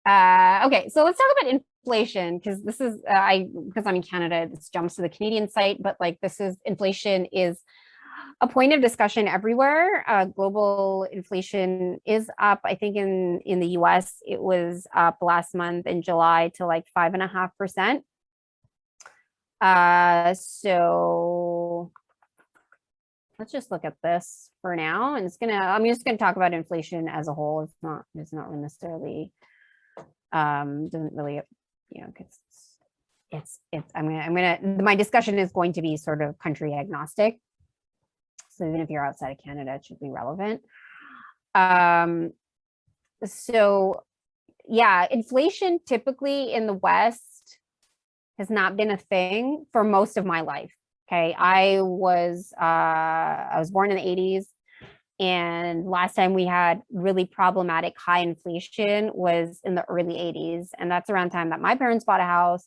Okay, so let's talk about inflation because this is because I'm in Canada, this jumps to the Canadian site, but like this is inflation is a point of discussion everywhere. Global inflation is up. I think in the US it was up last month in July to like 5.5%. So let's just look at this for now, and I'm just gonna talk about inflation as a whole. It's not necessarily doesn't really, my discussion is going to be sort of country agnostic. So even if you're outside of Canada, it should be relevant. So yeah, inflation typically in the West has not been a thing for most of my life. Okay, I was born in the 80s, and last time we had really problematic high inflation was in the early 80s, and that's around the time that my parents bought a house.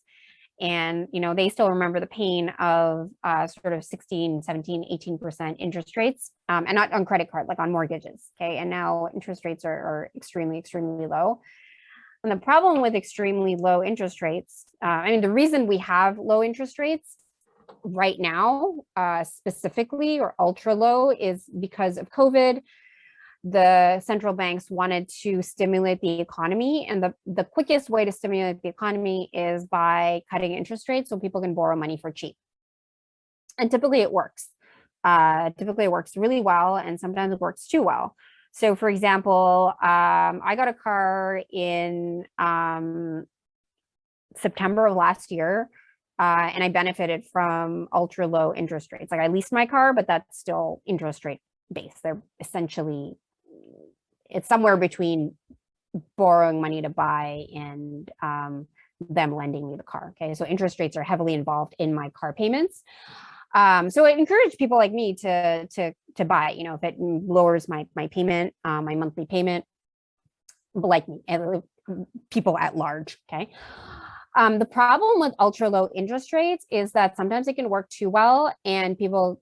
And they still remember the pain of sort of 16, 17, 18% interest rates, and not on credit card, like on mortgages. Okay, and now interest rates are extremely, extremely low. And the problem with extremely low interest rates, the reason we have low interest rates right now, specifically, or ultra low, is because of COVID. The central banks wanted to stimulate the economy, and the quickest way to stimulate the economy is by cutting interest rates so people can borrow money for cheap. And typically it works. Typically it works really well, and sometimes it works too well. So for example, I got a car in September of last year, and I benefited from ultra low interest rates. Like I leased my car, but that's still interest rate based. They're essentially, it's somewhere between borrowing money to buy and them lending me the car. Okay, so interest rates are heavily involved in my car payments. So it encouraged people like me to buy, if it lowers my payment, my monthly payment, like me, people at large. Okay. The problem with ultra low interest rates is that sometimes it can work too well, and people,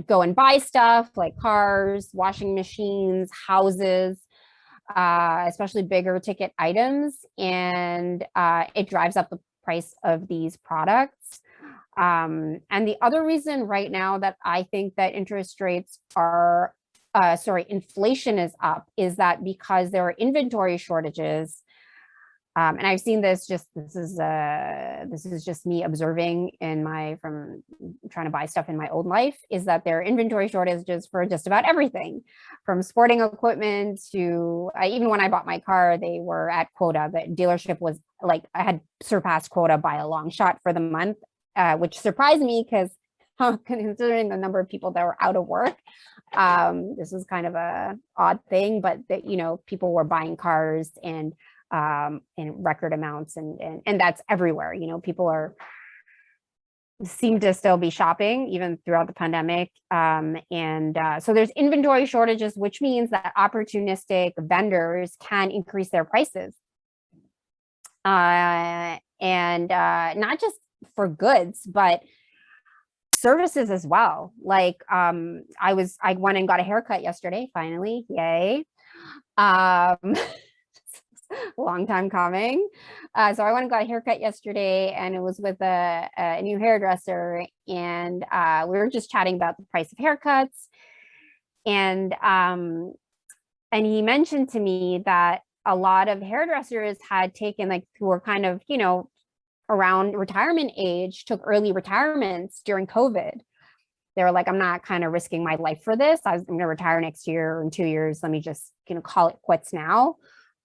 go and buy stuff like cars, washing machines, houses, especially bigger ticket items, and it drives up the price of these products. And the other reason right now that I think that inflation is up is that because there are inventory shortages. And I've seen this is just me observing from trying to buy stuff in my own life, is that there are inventory shortages for just about everything, from sporting equipment to even when I bought my car, they were at quota. The dealership was like, I had surpassed quota by a long shot for the month, which surprised me because considering the number of people that were out of work, this was kind of a odd thing, but that, people were buying cars and in record amounts, and that's everywhere. People seem to still be shopping even throughout the pandemic, and so there's inventory shortages, which means that opportunistic vendors can increase their prices, and not just for goods but services as well. Like I went and got a haircut yesterday, finally, yay. Long time coming. So I went and got a haircut yesterday, and it was with a new hairdresser, and we were just chatting about the price of haircuts, and he mentioned to me that a lot of hairdressers had taken, like, who were kind of around retirement age, took early retirements during COVID. They were like, I'm not kind of risking my life for this. I'm going to retire next year or in 2 years. Let me just call it quits now.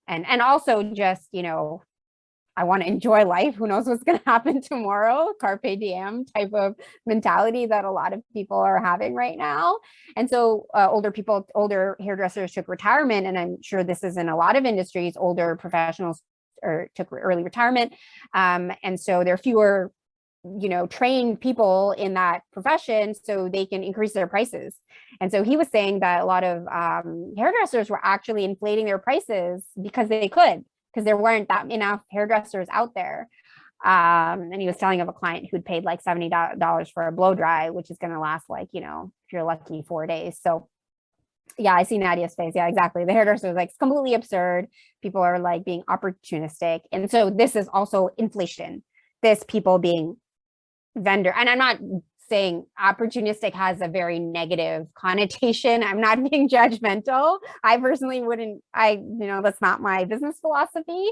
And also just, I want to enjoy life. Who knows what's going to happen tomorrow? Carpe diem type of mentality that a lot of people are having right now. And so older hairdressers took retirement. And I'm sure this is in a lot of industries, older professionals took early retirement. And so there are fewer, trained people in that profession, so they can increase their prices. And so he was saying that a lot of hairdressers were actually inflating their prices because they could, because there weren't that enough hairdressers out there. And he was telling of a client who'd paid like $70 for a blow dry, which is going to last, like, if you're lucky, 4 days. So Yeah, I see Nadia's face. Yeah, exactly. The hairdresser was like, it's completely absurd. People are like being opportunistic. And so this is also inflation. This people being vendor. And I'm not saying opportunistic has a very negative connotation. I'm not being judgmental. I personally wouldn't, that's not my business philosophy.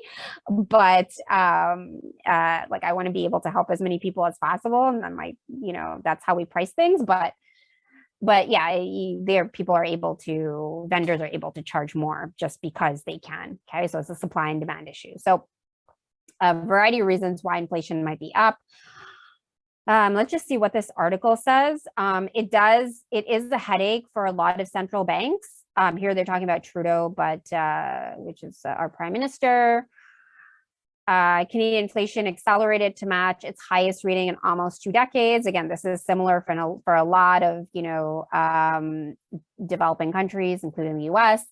But like I want to be able to help as many people as possible. And then that's how we price things. But yeah, people are able to, vendors are able to charge more just because they can. Okay. So it's a supply and demand issue. So a variety of reasons why inflation might be up. Let's just see what this article says. It is a headache for a lot of central banks. Here they're talking about Trudeau, but which is our prime minister. Canadian inflation accelerated to match its highest reading in almost 2 decades. Again, this is similar for a lot of developing countries, including the U.S.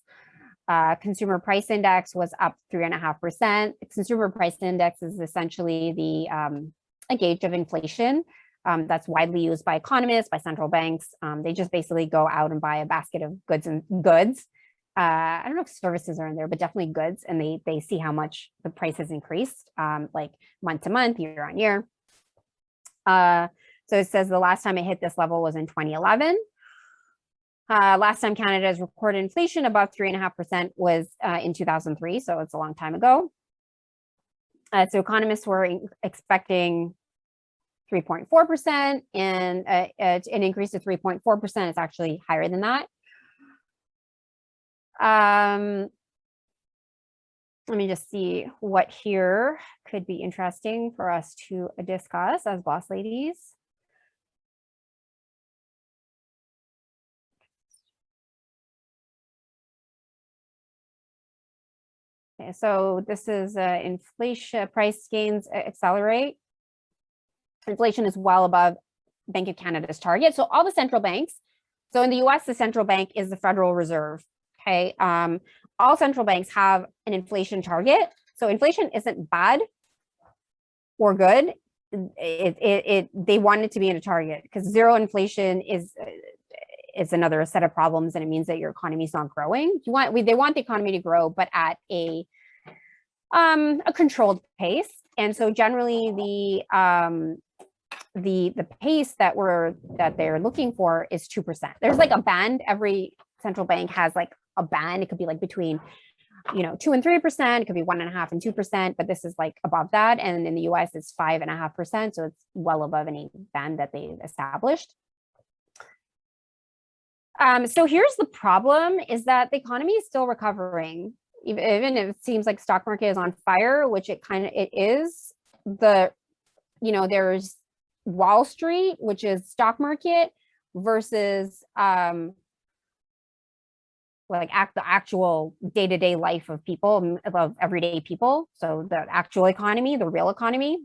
Consumer price index was up 3.5%. Consumer price index is essentially a gauge of inflation that's widely used by economists, by central banks. They just basically go out and buy a basket of goods. I don't know if services are in there, but definitely goods, and they see how much the price has increased, like month to month, year on year. So it says the last time it hit this level was in 2011. Last time Canada has recorded inflation above 3.5% was in 2003, so it's a long time ago. So economists were expecting 3.4%, and an increase to 3.4% is actually higher than that. Let me just see what here could be interesting for us to discuss as boss ladies. Okay, so this is inflation, price gains accelerate. Inflation is well above Bank of Canada's target. So all the central banks, so in the US, the central bank is the Federal Reserve. Okay. All central banks have an inflation target. So inflation isn't bad or good. They want it to be in a target, because zero inflation is another set of problems, and it means that your economy is not growing. They want the economy to grow, but at a controlled pace. And so generally the pace that they're looking for is 2%. There's like a band. Every central bank has like a band. It could be like between 2 and 3%. It could be 1.5% and 2%, but this is like above that. And in the US, it's 5.5%. So it's well above any band that they established. So here's the problem, is that the economy is still recovering. Even if it seems like stock market is on fire, which it is, there's Wall Street, which is stock market, versus the actual day-to-day life of people, of everyday people. So the actual economy, the real economy.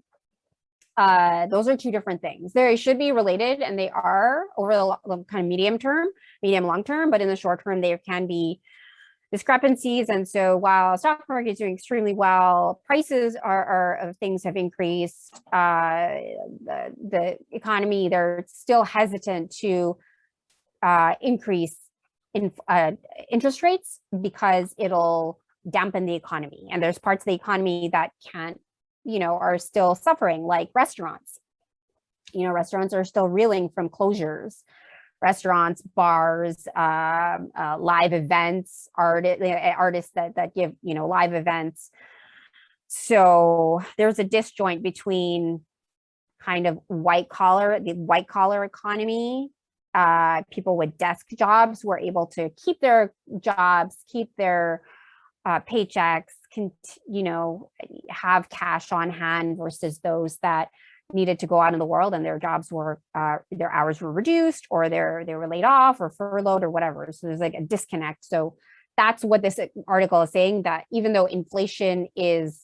Those are two different things. They should be related, and they are over the kind of medium long term, but in the short term, there can be discrepancies. And so while stock market is doing extremely well, prices of things have increased. The economy, they're still hesitant to increase interest rates, because it'll dampen the economy. And there's parts of the economy that can't, are still suffering, like restaurants. Restaurants are still reeling from closures. Restaurants, bars, live events, artists that give, live events. So there's a disjoint between kind of the white collar economy. People with desk jobs were able to keep their jobs, keep their paychecks, have cash on hand, versus those that needed to go out in the world and their jobs were, their hours were reduced, or they were laid off or furloughed or whatever. So there's like a disconnect. So that's what this article is saying, that even though inflation is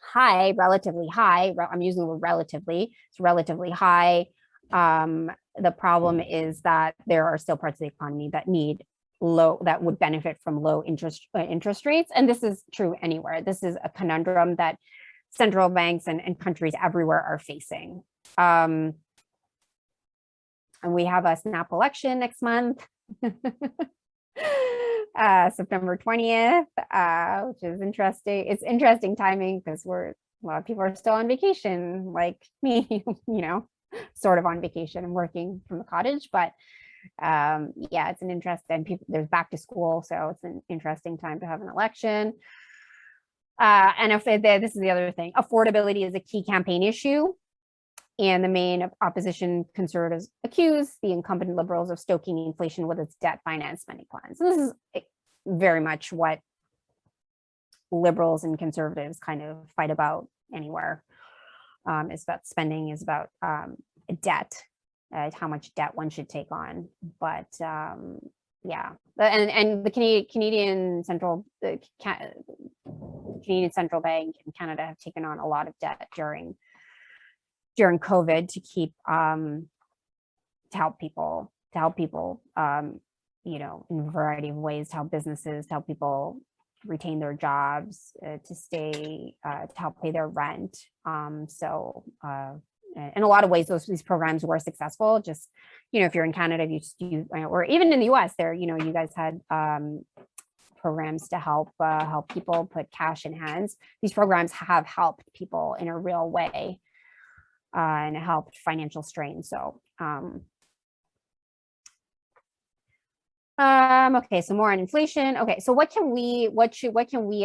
high, relatively high, I'm using the word relatively, it's relatively high. The problem is that there are still parts of the economy that that would benefit from low interest rates. And this is true anywhere. This is a conundrum that central banks and countries everywhere are facing. And we have a snap election next month. September 20th, which is interesting. It's interesting timing because a lot of people are still on vacation, like me, sort of on vacation and working from the cottage. But yeah, it's an interest, and there's back to school, so it's an interesting time to have an election. And if this is the other thing, affordability is a key campaign issue. And the main opposition conservatives accuse the incumbent liberals of stoking inflation with its debt finance spending plans. And this is very much what liberals and conservatives kind of fight about anywhere. Is about spending, is about debt, how much debt one should take on. But yeah, and the Canadian Central Bank and Canada have taken on a lot of debt during COVID to keep to help people in a variety of ways, to help businesses, to help people retain their jobs, to stay, to help pay their rent. So in a lot of ways, these programs were successful. Just, if you're in Canada, or even in the US, you guys had programs to help people put cash in hands. These programs have helped people in a real way. And it helped financial strain. So, okay, so more on inflation. Okay, so what can we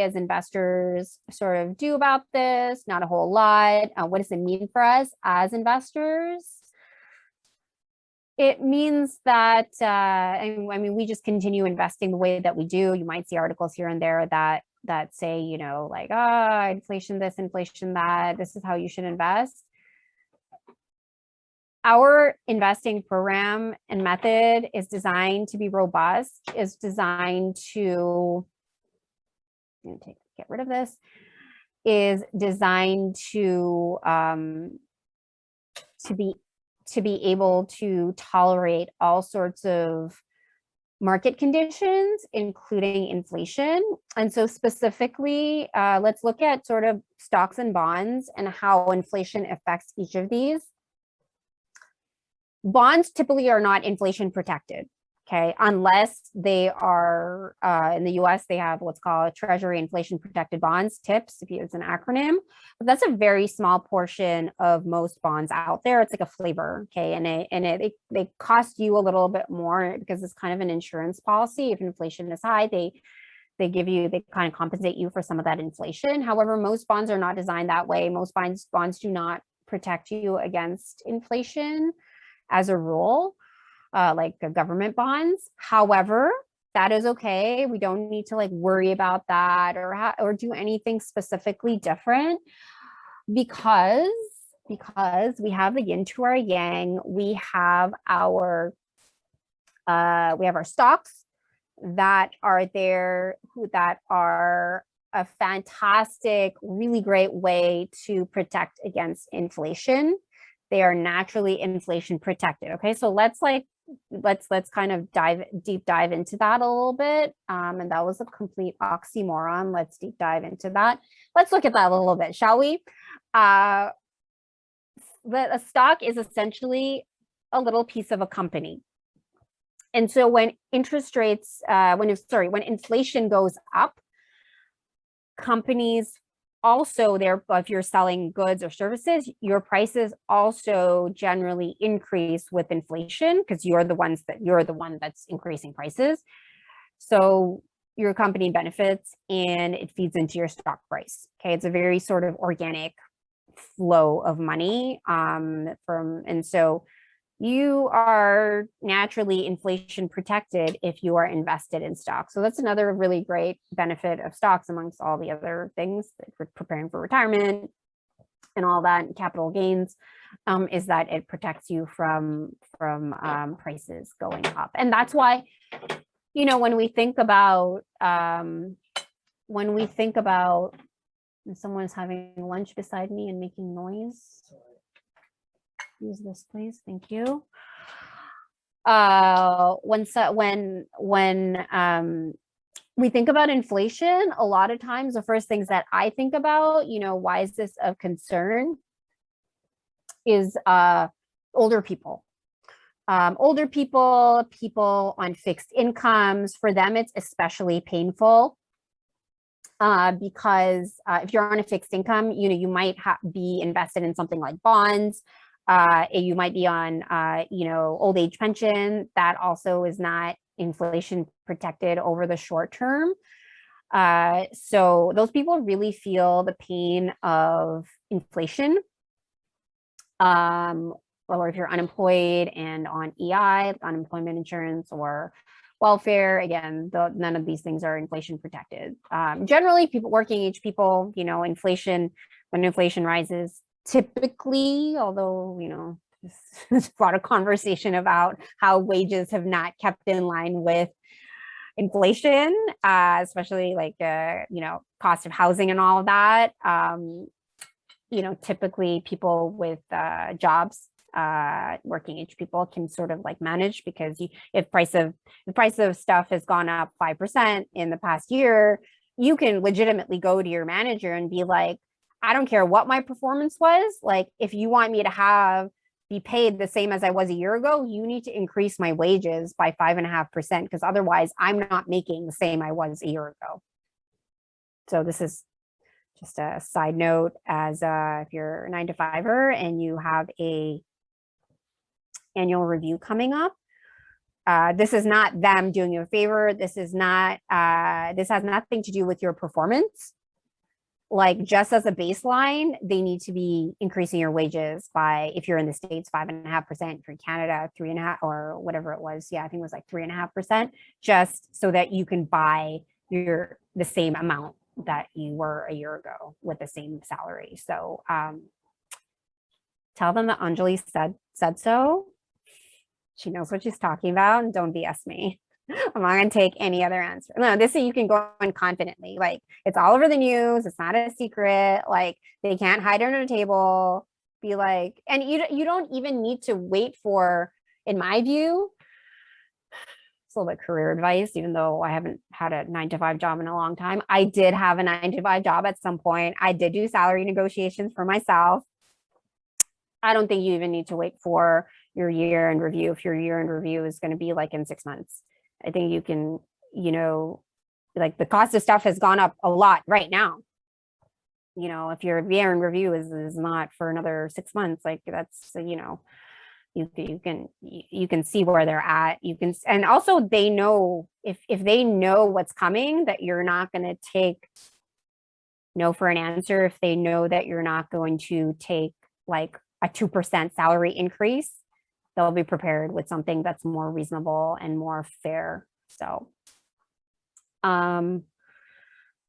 as investors sort of do about this? Not a whole lot. What does it mean for us as investors? It means that, we just continue investing the way that we do. You might see articles here and there that say, like, inflation this, inflation that, this is how you should invest. Our investing program and method is designed to be robust, is designed to, get rid of this, is designed to be able to tolerate all sorts of market conditions, including inflation. And so specifically, let's look at sort of stocks and bonds and how inflation affects each of these. Bonds typically are not inflation protected, okay, unless they are, in the US, they have what's called Treasury inflation protected bonds, TIPS, if it's an acronym, but that's a very small portion of most bonds out there. It's like a flavor, okay, and they cost you a little bit more because it's kind of an insurance policy. If inflation is high, they kind of compensate you for some of that inflation. However, most bonds are not designed that way. Most bonds do not protect you against inflation as a rule, like government bonds. However, that is okay. We don't need to worry about that or do anything specifically different because we have the yin to our yang. We have our stocks that are there, that are a fantastic, really great way to protect against inflation. They are naturally inflation protected. Okay, so let's kind of deep dive into that a little bit. And that was a complete oxymoron. Let's deep dive into that. Let's look at that a little bit, shall we? A stock is essentially a little piece of a company. And so when interest rates, when inflation goes up, companies also, if you're selling goods or services, your prices also generally increase with inflation because you're the one that's increasing prices. So your company benefits and it feeds into your stock price. Okay, it's a very sort of organic flow of money and so you are naturally inflation protected if you are invested in stocks. So that's another really great benefit of stocks amongst all the other things that we're preparing for retirement and all that, and capital gains, is that it protects you from prices going up. And that's why, when we think about, someone's having lunch beside me and making noise. Use this, please. Thank you. When we think about inflation, a lot of times the first things that I think about, why is this of concern, is older people. Older people, people on fixed incomes, for them, it's especially painful because if you're on a fixed income, you might be invested in something like bonds. You might be on, old age pension. That also is not inflation protected over the short term. So those people really feel the pain of inflation. Or if you're unemployed and on EI, unemployment insurance or welfare, again, none of these things are inflation protected. Generally, people, working age people, inflation, when inflation rises, typically, although, there's a lot of conversation about how wages have not kept in line with inflation, especially like, cost of housing and all of that. Typically people with jobs, working age people can sort of like manage, because if the price of stuff has gone up 5% in the past year, you can legitimately go to your manager and be like, I don't care what my performance was. Like, if you want me to be paid the same as I was a year ago, you need to increase my wages by 5.5%, because otherwise I'm not making the same I was a year ago. So this is just a side note, as if you're a 9-to-5er and you have a annual review coming up, this is not them doing you a favor. This has nothing to do with your performance. Like, just as a baseline, they need to be increasing your wages by, if you're in the States, 5.5%, for Canada, 3.5%, or whatever it was. Yeah, I think it was like 3.5%, just so that you can buy the same amount that you were a year ago with the same salary. So tell them that Anjali said so. She knows what she's talking about, and don't BS me. I'm not going to take any other answer. No, this way you can go in confidently. Like, it's all over the news. It's not a secret. Like, they can't hide under the table. Be like, and you don't even need to wait for, in my view, it's a little bit career advice, even though I haven't had a 9-to-5 job in a long time. I did have a 9-to-5 job at some point. I did do salary negotiations for myself. I don't think you even need to wait for your year in review. If your year in review is going to be like in 6 months, I think you can, like, the cost of stuff has gone up a lot right now. If your year in review is not for another 6 months, like, that's, you can see where they're at. And also they know, if they know what's coming, that you're not going to take no for an answer. If they know that you're not going to take like a 2% salary increase, they'll be prepared with something that's more reasonable and more fair. So